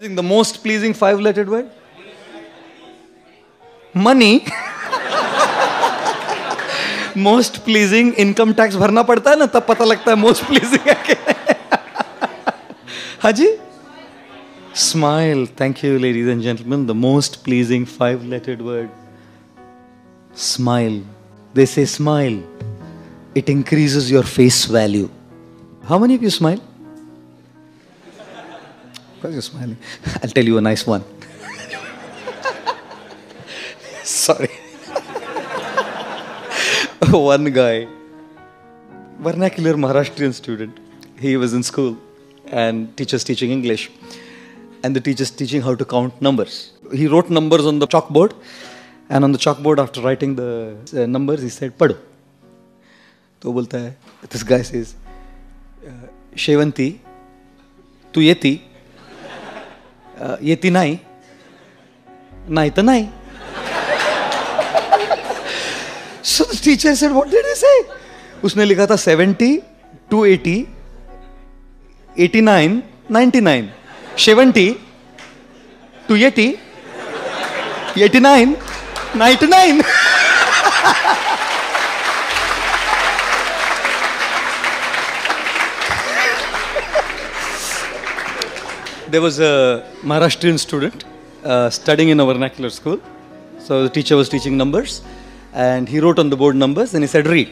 The most pleasing five-lettered word? Money. Most pleasing income tax भरना पड़ता है ना, तब पता लगता है most pleasing है क्या. हाँ जी? Smile. Thank you, ladies and gentlemen. The most pleasing five-lettered word. Smile. They say smile. It increases your face value. How many of you smile? Because you're smiling. I'll tell you a nice one. Sorry. One guy, vernacular Maharashtrian student, he was in school and teacher's teaching English and the teacher's teaching how to count numbers. He wrote numbers on the chalkboard and on the chalkboard after writing the numbers he said, "Pado." तो बोलता है, this guy says, "Shevanti, tu yeti, yeti nai, nai ta nai." So the teacher said, "What did he say?" उसने लिखा था 70, 280, 89, 99. 70, 280, 89, 99. There was a Maharashtrian student studying in a vernacular school. So the teacher was teaching numbers and he wrote on the board numbers and he said, "Read."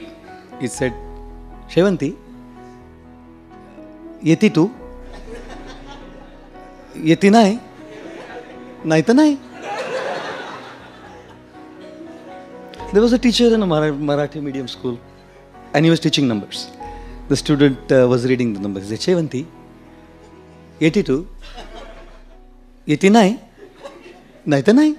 He said, "Shevanti, yeti tu, yeti nai, nai ta nai." There was a teacher in a Marathi medium school and he was teaching numbers. The student was reading the numbers. He said, "Shevanti, 82, 89, 99.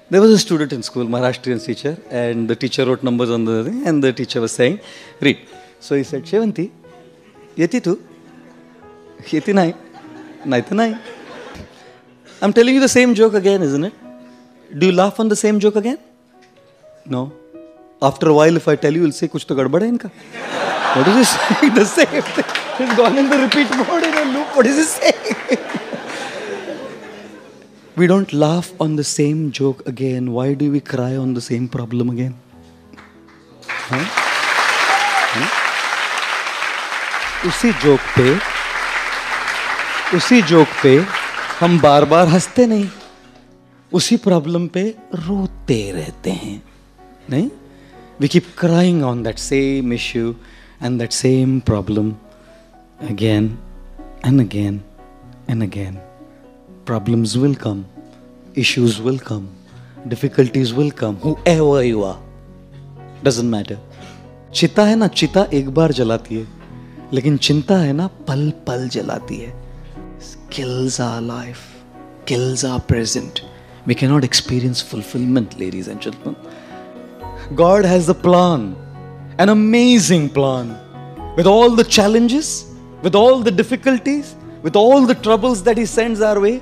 There was a student in school, Maharashtrian teacher, and the teacher wrote numbers on the thing, and the teacher was saying, "Read." So he said, "Shevanti, 82, 89, 99. I'm telling you the same joke again, isn't it? Do you laugh on the same joke again? No. After a while, if I tell you, you'll say, "Kuch to gadbad hai inka." What is he saying? The same thing. He's gone in the repeat mode in a loop. What is he saying? We don't laugh on the same joke again. Why do we cry on the same problem again? Huh? Huh? उसी joke पे हम बार बार हंसते नहीं, उसी problem पे रोते रहते हैं, नहीं? We keep crying on that same issue and that same problem again and again and again. Problems will come, issues will come, difficulties will come, whoever you are. Doesn't matter. चिता है ना, चिता एक बार जलाती है, लेकिन चिंता है ना पल पल जलाती है. Kills our life, kills our present. We cannot experience fulfillment, ladies and gentlemen. God has a plan, an amazing plan. With all the challenges, with all the difficulties, with all the troubles that He sends our way,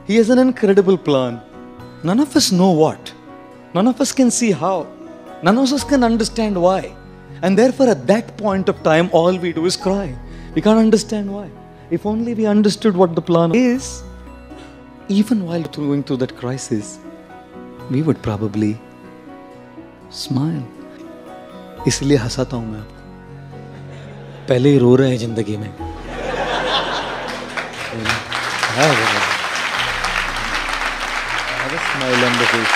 He has an incredible plan. None of us know what. None of us can see how. None of us can understand why. And therefore at that point of time, all we do is cry. We can't understand why. If only we understood what the plan is, even while going through that crisis, we would probably smile. इसलिए हंसाता हूं मैं आपको. पहले ही रो रहे हैं जिंदगी में. Have a smile on the face.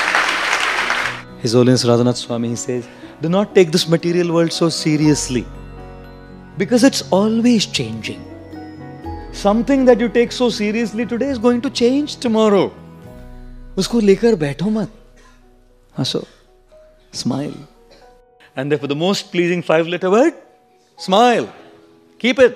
His Holiness Radhanath Swami, he says, "Do not take this material world so seriously, because it's always changing. Something that you take so seriously today is going to change tomorrow. उसको लेकर बैठो मत, हंसो, smile." And therefore the most pleasing five-letter word, smile. Keep it.